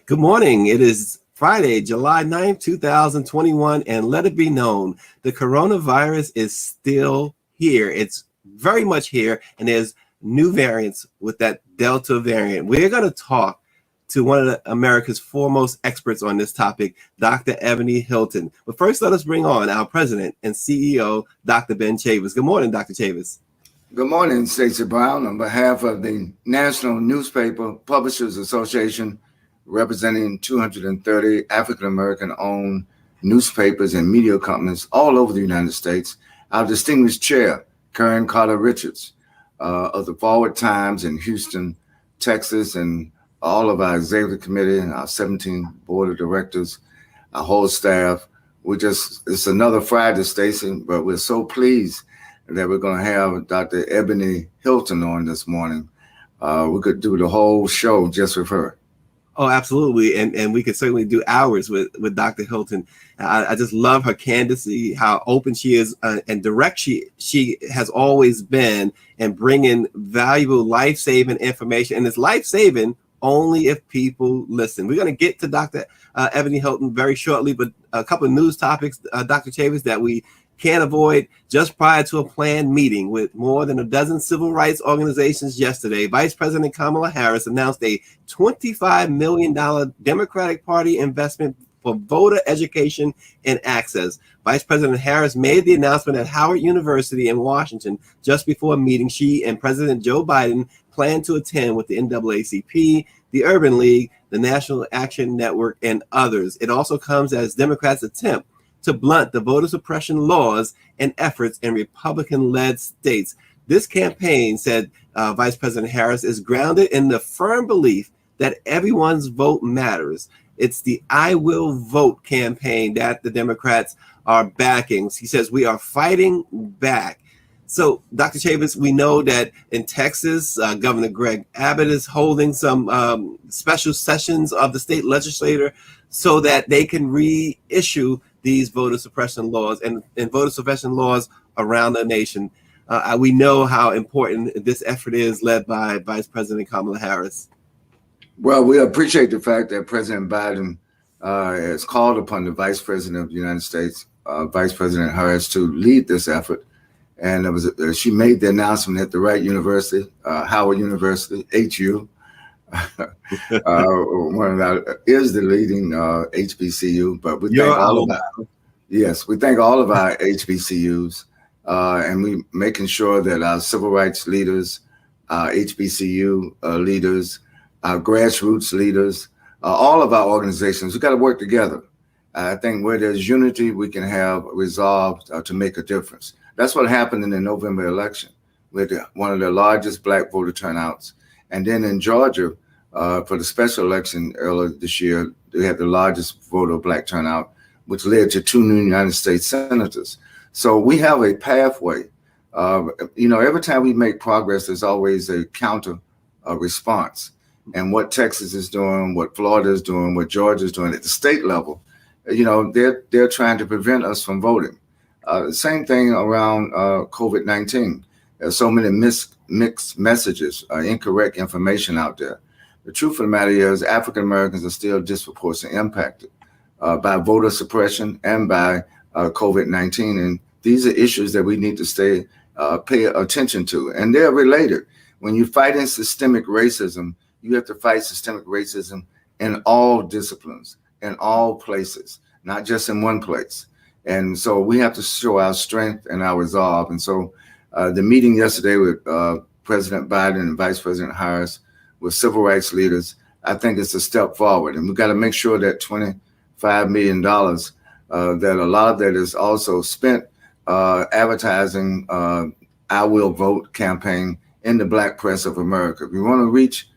Good morning. It is Friday, July 9th, 2021, and let it be known, the coronavirus is still here. It's very much here, and there's new variants with that Delta variant. We're going to talk to one of America's foremost experts on this topic, Dr. Ebony Hilton. But first, let us bring on our president and CEO, Dr. Ben Chavis. Good morning, Dr. Chavis. Good morning, Stacey Brown. On behalf of the National Newspaper Publishers Association, representing 230 African-American owned newspapers and media companies all over the United States, our distinguished chair, Karen Carter Richards, of the Forward Times in Houston, Texas, and all of our executive committee and our 17 board of directors, our whole staff. It's another Friday, Stacey, but we're so pleased that we're going to have Dr. Ebony Hilton on this morning. We could do the whole show just with her. Oh, absolutely. And we could certainly do hours with Dr. Hilton. I just love her candidacy, how open she is and direct she has always been, and bringing valuable life-saving information. And it's life-saving only if people listen. We're going to get to Dr. Ebony Hilton very shortly, but a couple of news topics, Dr. Chavis, that we can't avoid. Just prior to a planned meeting with more than a dozen civil rights organizations yesterday, Vice President Kamala Harris announced a $25 million Democratic Party investment for voter education and access. Vice President Harris made the announcement at Howard University in Washington just before a meeting she and President Joe Biden plan to attend with the NAACP, the Urban League, the National Action Network, and others. It also comes as Democrats attempt to blunt the voter suppression laws and efforts in Republican-led states. This campaign, said Vice President Harris, is grounded in the firm belief that everyone's vote matters. It's the I Will Vote campaign that the Democrats are backing. He says, we are fighting back. So, Dr. Chavis, we know that in Texas, Governor Greg Abbott is holding some special sessions of the state legislature so that they can reissue these voter suppression laws and voter suppression laws around the nation. We know how important this effort is, led by Vice President Kamala Harris. Well, we appreciate the fact that President Biden has called upon the Vice President of the United States, Vice President Harris, to lead this effort. And she made the announcement at the Wright University, Howard University, HU. Is the leading HBCU, but we thank all of our HBCUs, and we making sure that our civil rights leaders, our HBCU leaders, our grassroots leaders, all of our organizations, we got to work together. I think where there's unity, we can have resolve to make a difference. That's what happened in the November election. We had one of the largest Black voter turnouts. And then in Georgia, for the special election earlier this year, they had the largest voter Black turnout, which led to 2 new United States senators. So we have a pathway. Every time we make progress, there's always a counter response. And what Texas is doing, what Florida is doing, what Georgia is doing at the state level, they're trying to prevent us from voting. Same thing around COVID-19. There's so many mixed messages, incorrect information out there. The truth of the matter is African Americans are still disproportionately impacted by voter suppression and by COVID-19. And these are issues that we need to pay attention to. And they're related. When you're fighting systemic racism, you have to fight systemic racism in all disciplines, in all places, not just in one place. And so we have to show our strength and our resolve. And so the meeting yesterday with President Biden and Vice President Harris with civil rights leaders, I think it's a step forward. And we've got to make sure that $25 million, that a lot of that is also spent advertising I Will Vote campaign in the Black press of America. If you want to reach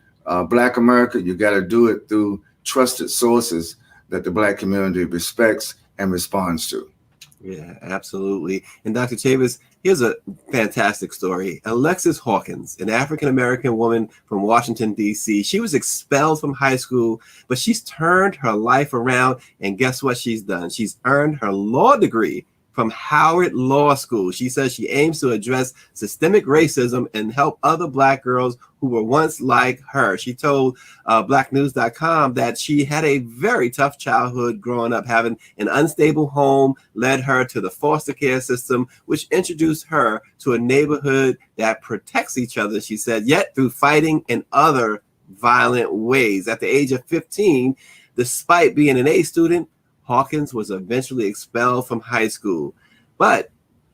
Black America, you got to do it through trusted sources that the Black community respects and responds to. Yeah, absolutely. And Dr. Chavis, here's a fantastic story. Alexis Hawkins, an African-American woman from Washington, D.C., she was expelled from high school, but she's turned her life around. And guess what she's done? She's earned her law degree from Howard Law School. She says she aims to address systemic racism and help other Black girls who were once like her. She told blacknews.com that she had a very tough childhood growing up. Having an unstable home led her to the foster care system, which introduced her to a neighborhood that protects each other, she said, yet through fighting in other violent ways. At the age of 15, despite being an A student, Hawkins was eventually expelled from high school. But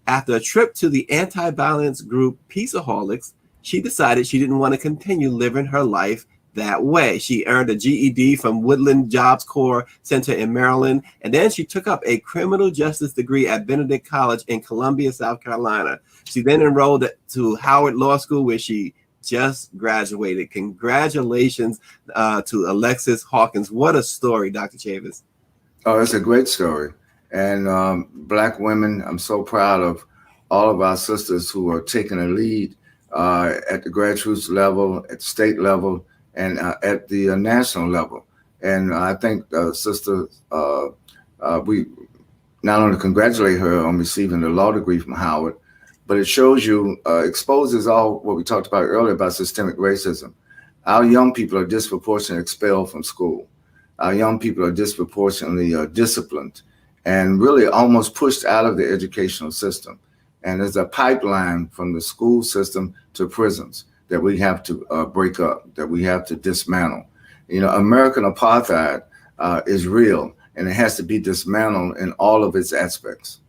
after a trip to the anti-violence group Peaceaholics, she decided she didn't want to continue living her life that way. She earned a GED from Woodland Jobs Corps Center in Maryland, and then she took up a criminal justice degree at Benedict College in Columbia, South Carolina. She then enrolled to Howard Law School, where she just graduated. Congratulations to Alexis Hawkins. What a story, Dr. Chavis. Oh, it's a great story. And Black women, I'm so proud of all of our sisters who are taking a lead at the grassroots level, at the state level, and at the national level. And I think Sister, we not only congratulate her on receiving the law degree from Howard, but it shows you, exposes all what we talked about earlier about systemic racism. Our young people are disproportionately expelled from school. Our young people are disproportionately disciplined and really almost pushed out of the educational system. And there's a pipeline from the school system to prisons that we have to break up, that we have to dismantle. You know, American apartheid is real, and it has to be dismantled in all of its aspects.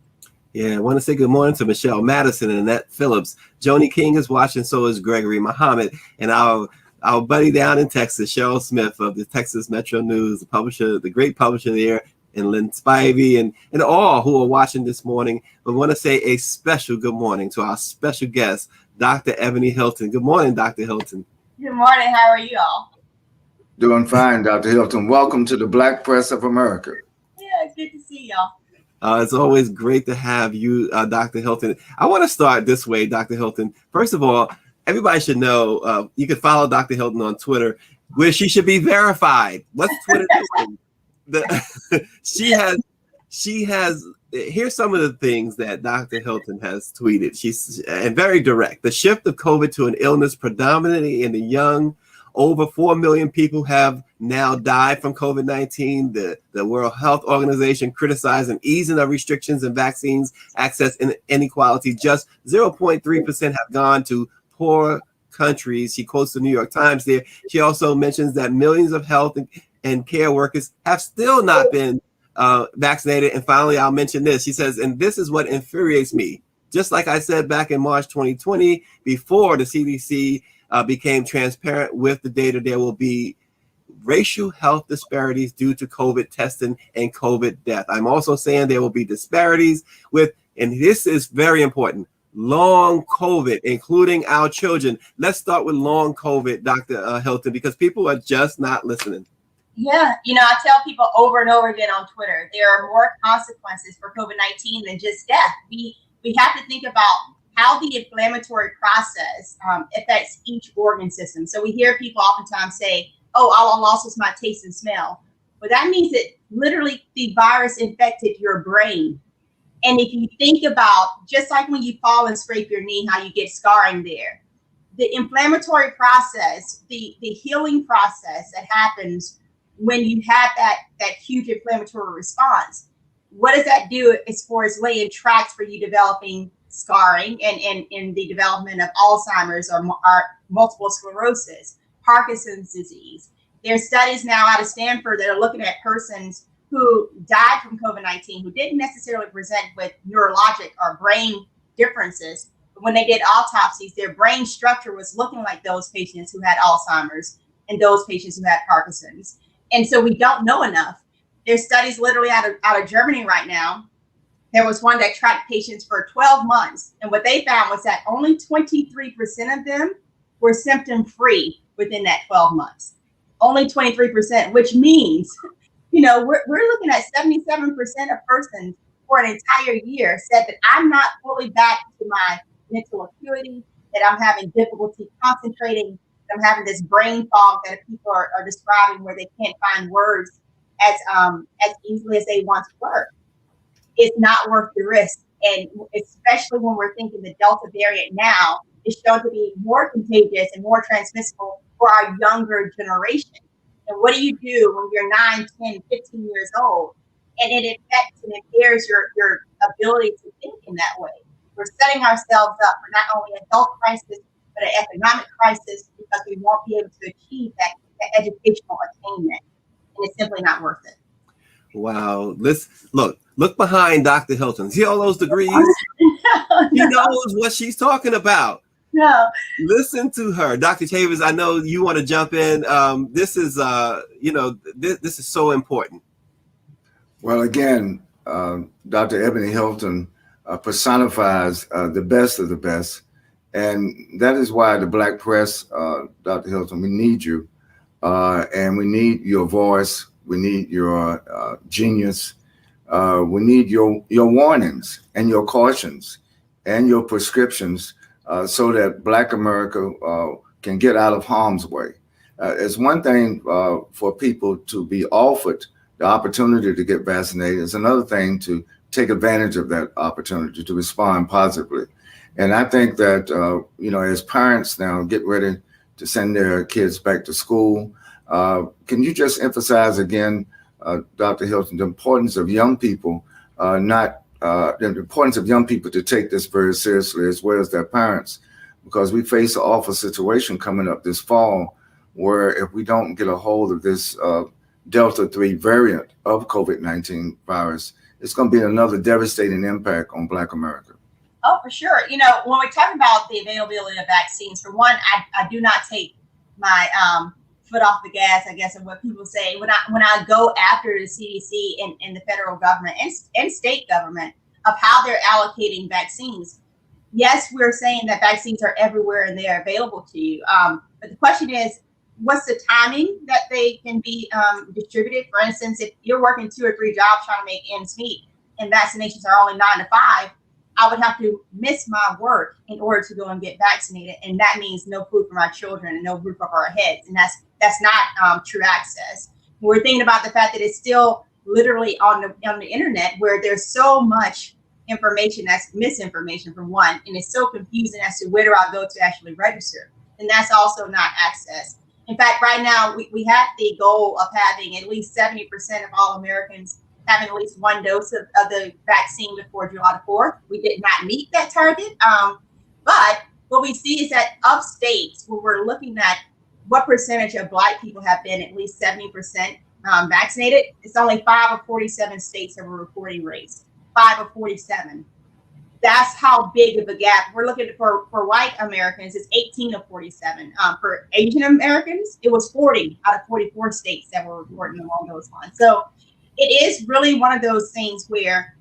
Yeah, I want to say good morning to Michelle Madison and Annette Phillips. Joni King is watching, so is Gregory Muhammad, and our buddy down in Texas, Cheryl Smith of the Texas Metro News, the publisher, the great publisher there, and Lynn Spivey, and all who are watching this morning. We want to say a special good morning to our special guest, Dr. Ebony Hilton. Good morning, Dr. Hilton. Good morning. How are you all? Doing fine, Dr. Hilton. Welcome to the Black Press of America. Yeah, it's good to see y'all. It's always great to have you, Dr. Hilton. I want to start this way, Dr. Hilton. First of all, everybody should know you can follow Dr. Hilton on Twitter, where she should be verified. What's Twitter doing? She has. Here's some of the things that Dr. Hilton has tweeted. She's and very direct. The shift of COVID to an illness predominantly in the young. Over 4 million people have now died from COVID-19. The World Health Organization criticizing easing of restrictions and vaccines access inequality. Just 0.3% have gone to poor countries. She quotes the New York Times there. She also mentions that millions of health and care workers have still not been vaccinated. And finally, I'll mention this. She says, and this is what infuriates me. Just like I said back in March 2020, before the CDC became transparent with the data, there will be racial health disparities due to COVID testing and COVID death. I'm also saying there will be disparities with, and this is very important, long COVID, including our children. Let's start with long COVID, Dr. Hilton, because people are just not listening. Yeah, I tell people over and over again on Twitter, there are more consequences for COVID-19 than just death. We have to think about how the inflammatory process affects each organ system. So we hear people oftentimes say, oh, all I lost was my taste and smell. But that means that literally the virus infected your brain. And if you think about, just like when you fall and scrape your knee, how you get scarring there, the inflammatory process, the healing process that happens when you have that huge inflammatory response, what does that do as far as laying tracks for you developing scarring and in the development of Alzheimer's or multiple sclerosis, Parkinson's disease? There's studies now out of Stanford that are looking at persons who died from COVID-19 who didn't necessarily present with neurologic or brain differences. But when they did autopsies, their brain structure was looking like those patients who had Alzheimer's and those patients who had Parkinson's. And so we don't know enough. There's studies literally out of Germany right now. There was one that tracked patients for 12 months. And what they found was that only 23% of them were symptom-free within that 12 months. Only 23%, which means, we're looking at 77% of persons for an entire year said that I'm not fully back to my mental acuity, that I'm having difficulty concentrating, that I'm having this brain fog that people are describing where they can't find words as easily as they once were. It's not worth the risk And especially when we're thinking the Delta variant now is shown to be more contagious and more transmissible for our younger generation. And what do you do when you're 9, 10, 15 years old? And it affects and impairs your ability to think in that way. We're setting ourselves up for not only a health crisis, but an economic crisis because we won't be able to achieve that educational attainment. And it's simply not worth it. Wow. Let's look behind Dr. Hilton. See all those degrees? No. She knows what she's talking about. No. Listen to her. Dr. Chavez, I know you want to jump in. This is, this is so important. Well, again, Dr. Ebony Hilton personifies the best of the best. And that is why the Black press, Dr. Hilton, we need you. And we need your voice. We need your genius. We need your warnings and your cautions and your prescriptions so that Black America can get out of harm's way. It's one thing for people to be offered the opportunity to get vaccinated. It's another thing to take advantage of that opportunity to respond positively. And I think that, as parents now get ready to send their kids back to school, can you just emphasize again, Dr. Hilton, the importance of young people, the importance of young people to take this very seriously, as well as their parents, because we face an awful situation coming up this fall, where if we don't get a hold of this Delta 3 variant of COVID-19 virus, it's going to be another devastating impact on Black America. Oh, for sure. When we talk about the availability of vaccines, for one, I do not take my foot off the gas, I guess, of what people say. When I go after the CDC and the federal government and state government of how they're allocating vaccines, yes, we're saying that vaccines are everywhere and they're available to you. But the question is, what's the timing that they can be distributed? For instance, if you're working 2 or 3 jobs trying to make ends meet and vaccinations are only 9 to 5, I would have to miss my work in order to go and get vaccinated. And that means no food for my children and no roof over our heads. And that's not true access. We're thinking about the fact that it's still literally on the internet, where there's so much information that's misinformation, for one, and it's so confusing as to where do I go to actually register. And that's also not access. In fact, right now, we have the goal of having at least 70% of all Americans having at least 1 dose of the vaccine before July the 4th. We did not meet that target. But what we see is that of states where we're looking at what percentage of Black people have been at least 70% vaccinated, it's only 5 of 47 states have a reporting rates. 5 of 47. That's how big of a gap. We're looking for white Americans, it's 18 of 47. For Asian Americans, it was 40 out of 44 states that were reporting along those lines. So it is really one of those things where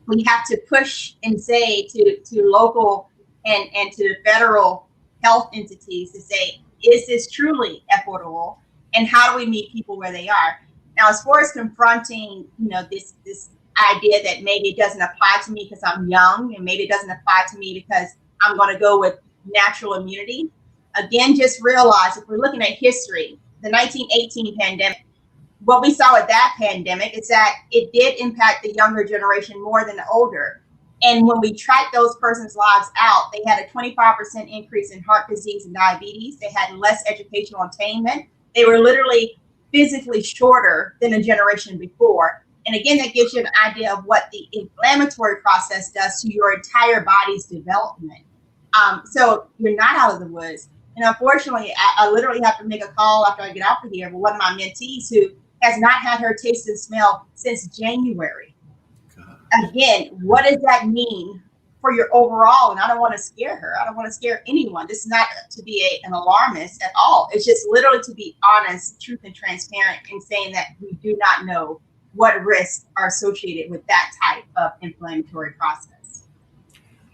we have to push and say to local and to the federal health entities to say, is this truly equitable? And how do we meet people where they are? Now, as far as confronting, this idea that maybe it doesn't apply to me because I'm young, and maybe it doesn't apply to me because I'm going to go with natural immunity. Again, just realize if we're looking at history, the 1918 pandemic, what we saw with that pandemic is that it did impact the younger generation more than the older. And when we tracked those persons' lives out, they had a 25% increase in heart disease and diabetes. They had less educational attainment. They were literally physically shorter than a generation before. And again, that gives you an idea of what the inflammatory process does to your entire body's development. So you're not out of the woods. And unfortunately, I literally have to make a call after I get off of here with one of my mentees who has not had her taste and smell since January. God. Again, what does that mean for your overall? And I don't want to scare her. I don't want to scare anyone. This is not to be an alarmist at all. It's just literally to be honest, truth, and transparent in saying that we do not know what risks are associated with that type of inflammatory process.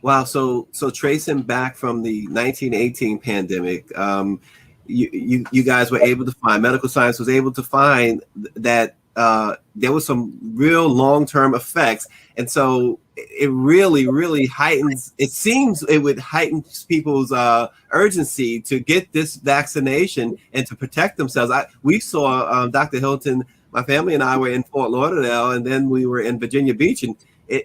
Wow. So tracing back from the 1918 pandemic, you guys were able to find, medical science was able to find that there was some real long-term effects. And so it really, really heightens, it seems it would heighten people's urgency to get this vaccination and to protect themselves. We saw Dr. Hilton, my family and I were in Fort Lauderdale, and then we were in Virginia Beach, and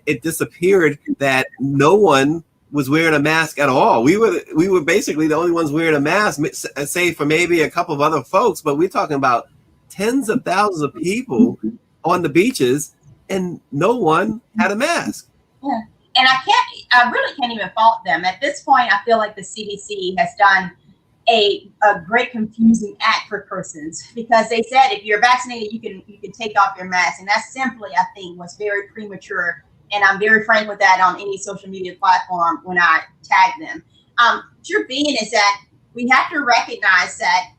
it disappeared that no one was wearing a mask at all. We were basically the only ones wearing a mask, save for maybe a couple of other folks, but we're talking about tens of thousands of people on the beaches, and no one had a mask. Yeah. And I really can't even fault them. At this point, I feel like the CDC has done a great confusing act for persons, because they said if you're vaccinated, you can take off your mask. And that simply, I think, was very premature. And I'm very frank with that on any social media platform when I tag them. Truth being is that we have to recognize that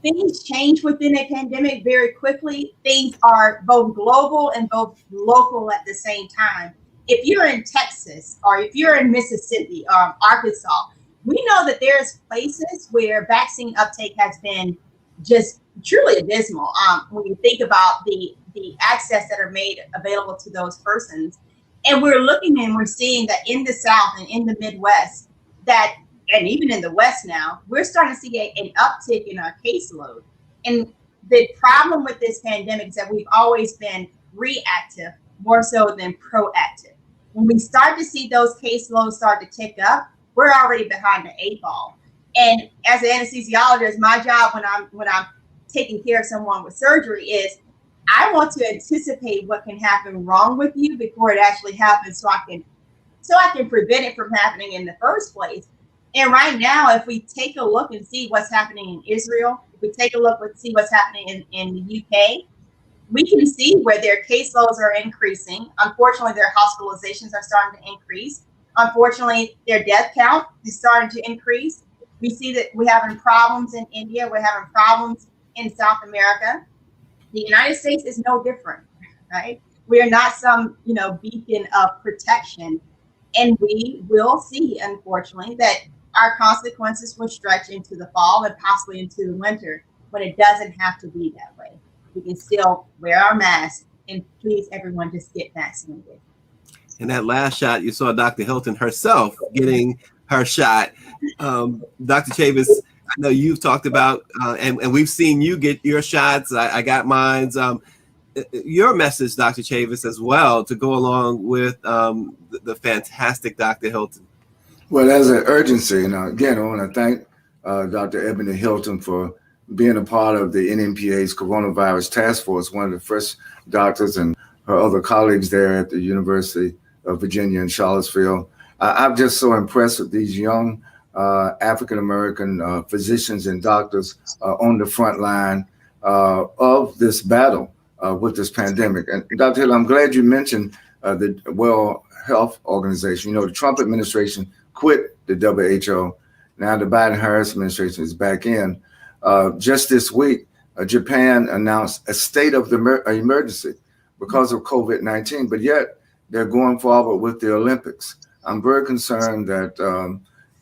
things change within a pandemic very quickly. Things are both global and both local at the same time. If you're in Texas or if you're in Mississippi or Arkansas, we know that there's places where vaccine uptake has been just truly abysmal. When you think about the access that are made available to those persons, and we're looking and we're seeing that in the South and in the Midwest, that, and even in the West now, we're starting to see an uptick in our caseload. And the problem with this pandemic is that we've always been reactive more so than proactive. When we start to see those caseloads start to tick up, we're already behind the 8 ball. And as an anesthesiologist, my job when I'm taking care of someone with surgery is I want to anticipate what can happen wrong with you before it actually happens, so I can prevent it from happening in the first place. And right now, if we take a look and see what's happening in Israel, if we take a look and see what's happening in the UK, we can see where their caseloads are increasing. Unfortunately, their hospitalizations are starting to increase. Unfortunately, their death count is starting to increase. We see that we're having problems in India. We're having problems in South America. The United States is no different, right? We are not some, beacon of protection. And we will see, unfortunately, that our consequences will stretch into the fall and possibly into the winter, when it doesn't have to be that way. We can still wear our masks, and please, everyone, just get vaccinated. In that last shot, you saw Dr. Hilton herself getting her shot. Dr. Chavis, I know you've talked about, and we've seen you get your shots. I got mine. Your message, Dr. Chavis, as well, to go along with the fantastic Dr. Hilton. Well, there's an urgency. And again, I want to thank Dr. Ebony Hilton for being a part of the NMPA's coronavirus task force, one of the first doctors and her other colleagues there at the University of Virginia in Charlottesville. I'm just so impressed with these young African-American physicians and doctors on the front line of this battle with this pandemic. And Dr. Hill, I'm glad you mentioned the World Health Organization. The Trump administration quit the WHO. Now the Biden-Harris administration is back in. Just this week, Japan announced a state of the emergency because of COVID-19, but yet they're going forward with the Olympics. I'm very concerned that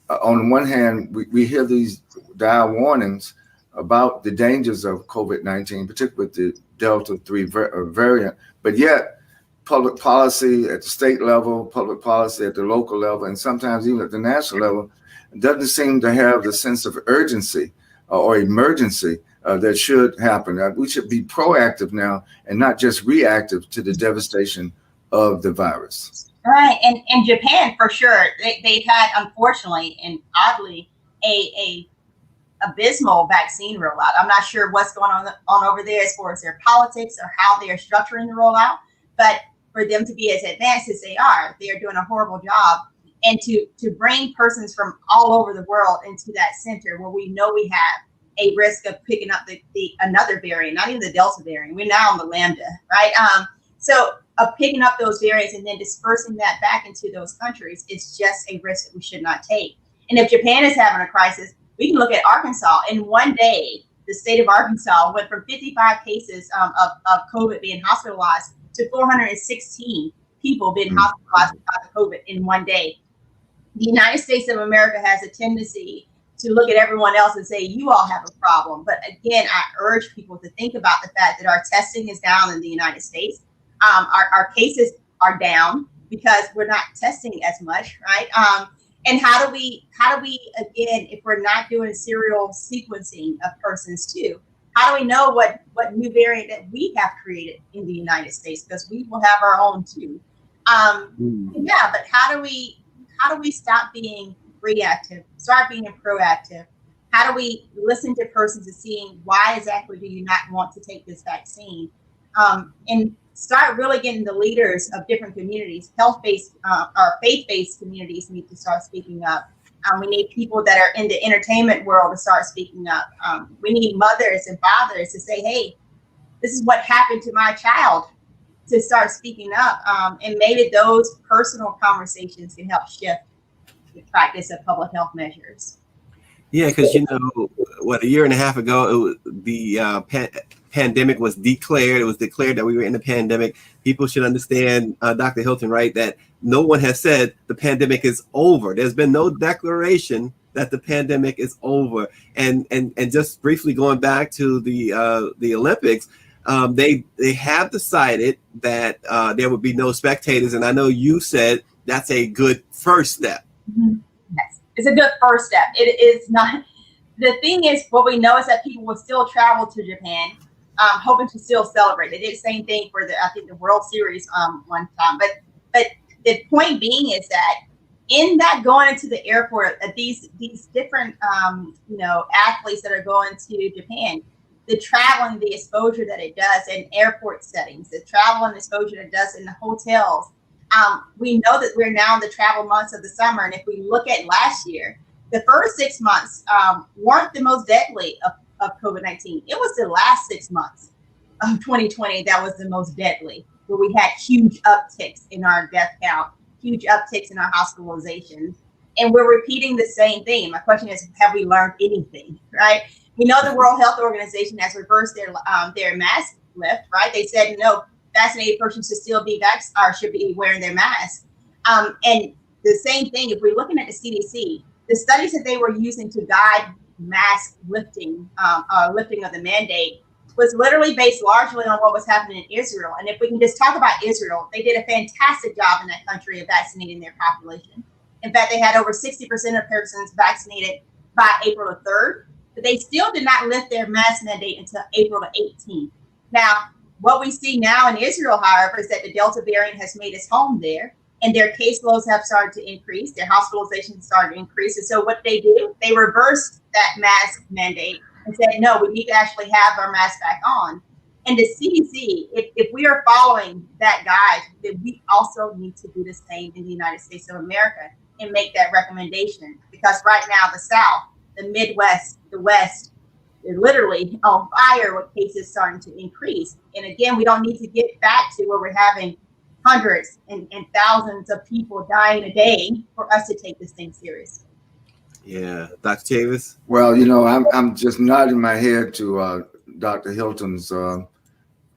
on one hand, we hear these dire warnings about the dangers of COVID-19, particularly with the Delta 3 variant, but yet public policy at the state level, public policy at the local level, and sometimes even at the national level doesn't seem to have the sense of urgency or emergency that should happen. We should be proactive now and not just reactive to the devastation of the virus. Right, and Japan for sure, they've had, unfortunately and oddly, a abysmal vaccine rollout. I'm not sure what's going on over there as far as their politics or how they are structuring the rollout, but for them to be as advanced as they are doing a horrible job. And to bring persons from all over the world into that center where we know we have a risk of picking up the another variant, not even the Delta variant. We're now on the Lambda, right? So of picking up those variants and then dispersing that back into those countries is just a risk that we should not take. And if Japan is having a crisis, we can look at Arkansas. In one day, the state of Arkansas went from 55 cases of COVID being hospitalized to 416 people being hospitalized because of COVID in one day. The United States of America has a tendency to look at everyone else and say, you all have a problem. But again, I urge people to think about the fact that our testing is down in the United States. Our cases are down because we're not testing as much, right? And how do we again, if we're not doing serial sequencing of persons too, how do we know what new variant that we have created in the United States? Because we will have our own too. Yeah, but how do we stop being reactive, start being proactive? How do we listen to persons and seeing why exactly do you not want to take this vaccine? And start really getting the leaders of different communities, health-based or faith-based communities need to start speaking up. We need people that are in the entertainment world to start speaking up. We need mothers and fathers to say, hey, this is what happened to my child, to start speaking up. And maybe those personal conversations can help shift the practice of public health measures. Yeah, because a year and a half ago, the pandemic was declared. It was declared that we were in a pandemic. People should understand, Dr. Hilton, right, that no one has said the pandemic is over. There's been no declaration that the pandemic is over. And just briefly going back to the Olympics, they have decided that there would be no spectators. And I know you said that's a good first step. Mm-hmm. Yes, it's a good first step. It is not. The thing is, what we know is that people will still travel to Japan, hoping to still celebrate. They did the same thing for the World Series one time. But the point being is that in that going into the airport, these different athletes that are going to Japan, the travel and the exposure that it does in airport settings, the travel and exposure that it does in the hotels. We know that we're now in the travel months of the summer. And if we look at last year, the first 6 months weren't the most deadly of COVID-19. It was the last 6 months of 2020 that was the most deadly, where we had huge upticks in our death count, huge upticks in our hospitalizations. And we're repeating the same thing. My question is, have we learned anything, right? We know the World Health Organization has reversed their mask lift, right? They said, no, vaccinated persons should still be should be wearing their mask. And the same thing, if we're looking at the CDC, the studies that they were using to guide mask lifting, lifting of the mandate, was literally based largely on what was happening in Israel. And if we can just talk about Israel, they did a fantastic job in that country of vaccinating their population. In fact, they had over 60% of persons vaccinated by April the 3rd, but they still did not lift their mask mandate until April the 18th. Now, what we see now in Israel, however, is that the Delta variant has made its home there, and their caseloads have started to increase, their hospitalizations started to increase. And so what they do, they reversed that mask mandate and said, no, we need to actually have our mask back on. And the CDC, if we are following that guide, then we also need to do the same in the United States of America and make that recommendation. Because right now, the South, the Midwest, the West, they're literally on fire with cases starting to increase. And again, we don't need to get back to where we're having hundreds and thousands of people dying a day for us to take this thing seriously. Yeah, Dr. Chavis. Well, I'm just nodding my head to Dr. Hilton's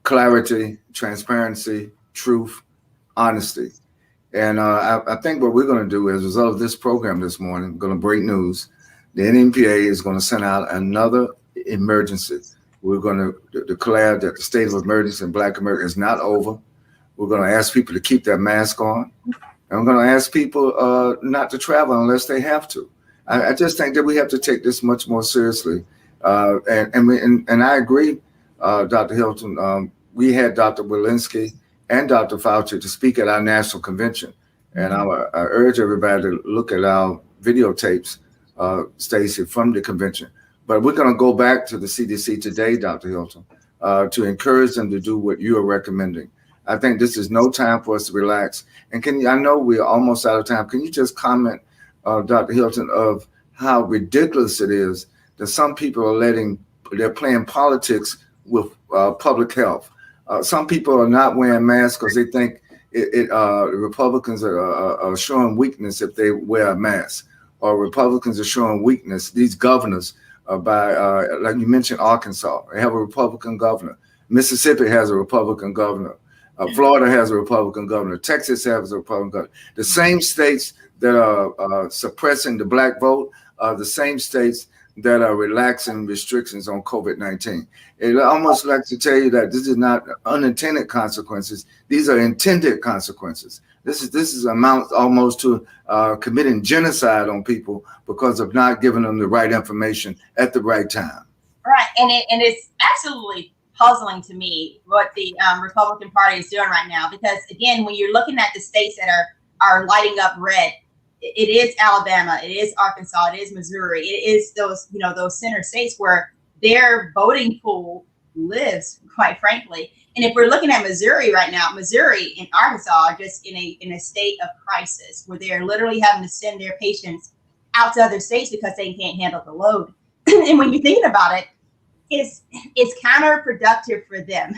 clarity, transparency, truth, honesty. And I think what we're going to do as a result of this program this morning, going to break news. The NMPA is going to send out another emergency. We're going to declare that the state of emergency in Black America is not over. We're going to ask people to keep their mask on. And we're going to ask people not to travel unless they have to. I just think that we have to take this much more seriously. And I agree, Dr. Hilton. We had Dr. Walensky and Dr. Fauci to speak at our national convention. And I urge everybody to look at our videotapes, Stacey, from the convention. But we're going to go back to the CDC today, Dr. Hilton, to encourage them to do what you are recommending. I think this is no time for us to relax. And I know we're almost out of time. Can you just comment, Dr. Hilton, of how ridiculous it is that some people are they're playing politics with public health. Some people are not wearing masks because they think Republicans are showing weakness if they wear a mask, or Republicans are showing weakness. These governors, like you mentioned, Arkansas, they have a Republican governor. Mississippi has a Republican governor. Florida has a Republican governor. Texas has a Republican governor. The same states that are suppressing the Black vote are the same states that are relaxing restrictions on COVID-19. It almost like to tell you that this is not unintended consequences. These are intended consequences. This is amount almost to committing genocide on people because of not giving them the right information at the right time. Right, and it's absolutely puzzling to me what the Republican Party is doing right now, because again, when you're looking at the states that are lighting up red, it is Alabama, it is Arkansas, it is Missouri, it is those those center states where their voting pool lives, quite frankly. And if we're looking at Missouri right now, Missouri and Arkansas are just in a state of crisis where they're literally having to send their patients out to other states because they can't handle the load. And when you're thinking about it, it's counterproductive for them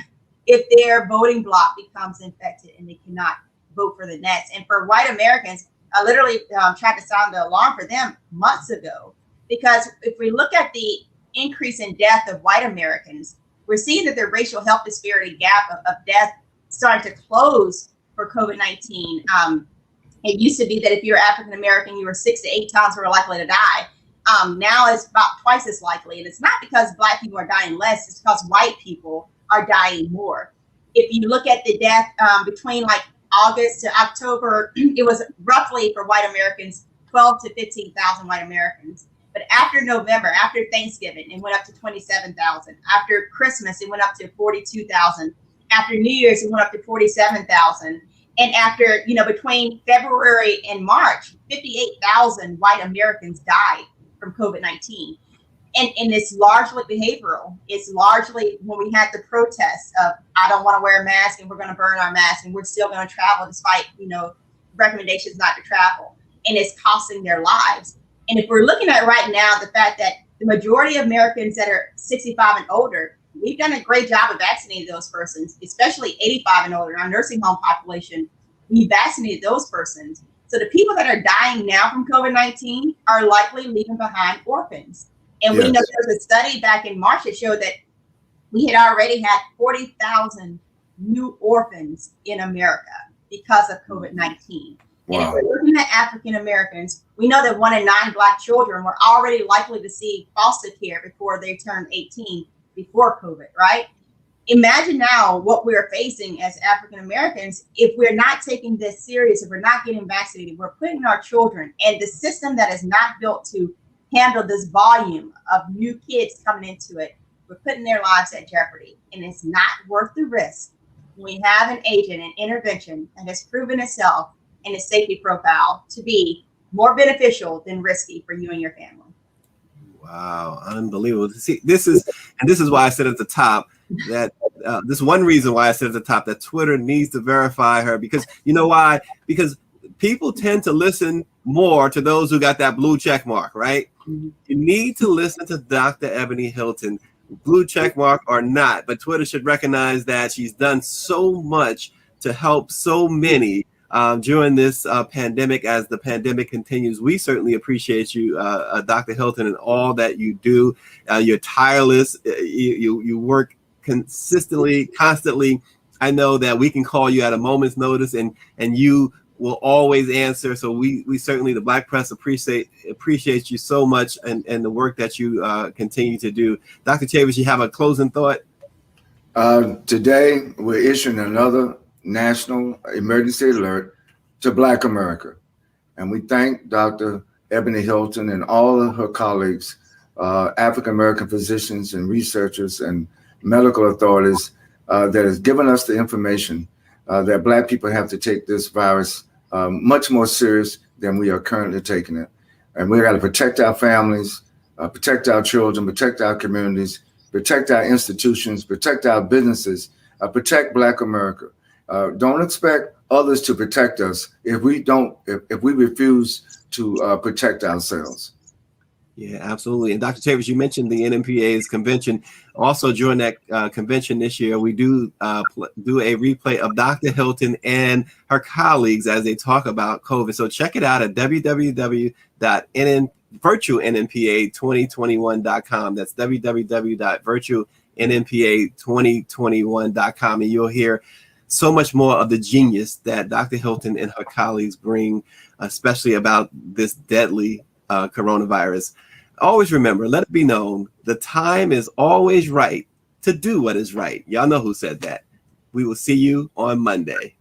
if their voting block becomes infected and they cannot vote for the next. And for white Americans, I literally tried to sound the alarm for them months ago, because if we look at the increase in death of white Americans, we're seeing that the racial health disparity gap of death starting to close for COVID-19. It used to be that if you're African American, you were 6 to 8 times more likely to die. Now it's about twice as likely. And it's not because Black people are dying less, it's because white people are dying more. If you look at the death between like August to October, it was roughly for white Americans, 12 to 15,000 white Americans. But after November, after Thanksgiving, it went up to 27,000. After Christmas, it went up to 42,000. After New Year's, it went up to 47,000. And after, between February and March, 58,000 white Americans died from COVID-19. And it's largely behavioral. It's largely when we had the protests of, I don't want to wear a mask and we're going to burn our mask and we're still going to travel despite, recommendations not to travel. And it's costing their lives. And if we're looking at right now, the fact that the majority of Americans that are 65 and older, we've done a great job of vaccinating those persons, especially 85 and older. In our nursing home population, we vaccinated those persons. So the people that are dying now from COVID-19 are likely leaving behind orphans. And we know there was a study back in March that showed that we had already had 40,000 new orphans in America because of COVID-19. Wow. And if we're looking at African Americans, we know that 1 in 9 Black children were already likely to see foster care before they turned 18 before COVID, right? Imagine now what we're facing as African Americans if we're not taking this serious, if we're not getting vaccinated. We're putting our children and the system that is not built to handle this volume of new kids coming into it, we're putting their lives at jeopardy. And it's not worth the risk when we have an agent, an intervention that has proven itself and its safety profile to be more beneficial than risky for you and your family. Wow, unbelievable. See, this is why I said at the top that this one reason why I said at the top that Twitter needs to verify her, because you know why? Because people tend to listen more to those who got that blue check mark, right? Mm-hmm. You need to listen to Dr. Ebony Hilton, blue check mark or not, but Twitter should recognize that she's done so much to help so many during this pandemic. As the pandemic continues, we certainly appreciate you, Dr. Hilton, and all that you do. You're tireless. You work consistently, constantly. I know that we can call you at a moment's notice, and you will always answer. So we certainly, the Black press, appreciates you so much and the work that you continue to do. Dr. Chavis, you have a closing thought? Today, we're issuing another national emergency alert to Black America. And we thank Dr. Ebony Hilton and all of her colleagues, African-American physicians and researchers and medical authorities that has given us the information that Black people have to take this virus much more serious than we are currently taking it. And we got to protect our families, protect our children, protect our communities, protect our institutions, protect our businesses, protect Black America. Don't expect others to protect us if we refuse to protect ourselves. Yeah, absolutely. And Dr. Chavis, you mentioned the NMPA's convention. Also, during that convention this year, we do do a replay of Dr. Hilton and her colleagues as they talk about COVID. So check it out at www.virtualnmpa2021.com. That's www.virtualnmpa2021.com. And you'll hear so much more of the genius that Dr. Hilton and her colleagues bring, especially about this deadly coronavirus. Always remember, let it be known, the time is always right to do what is right. Y'all know who said that. We will see you on Monday.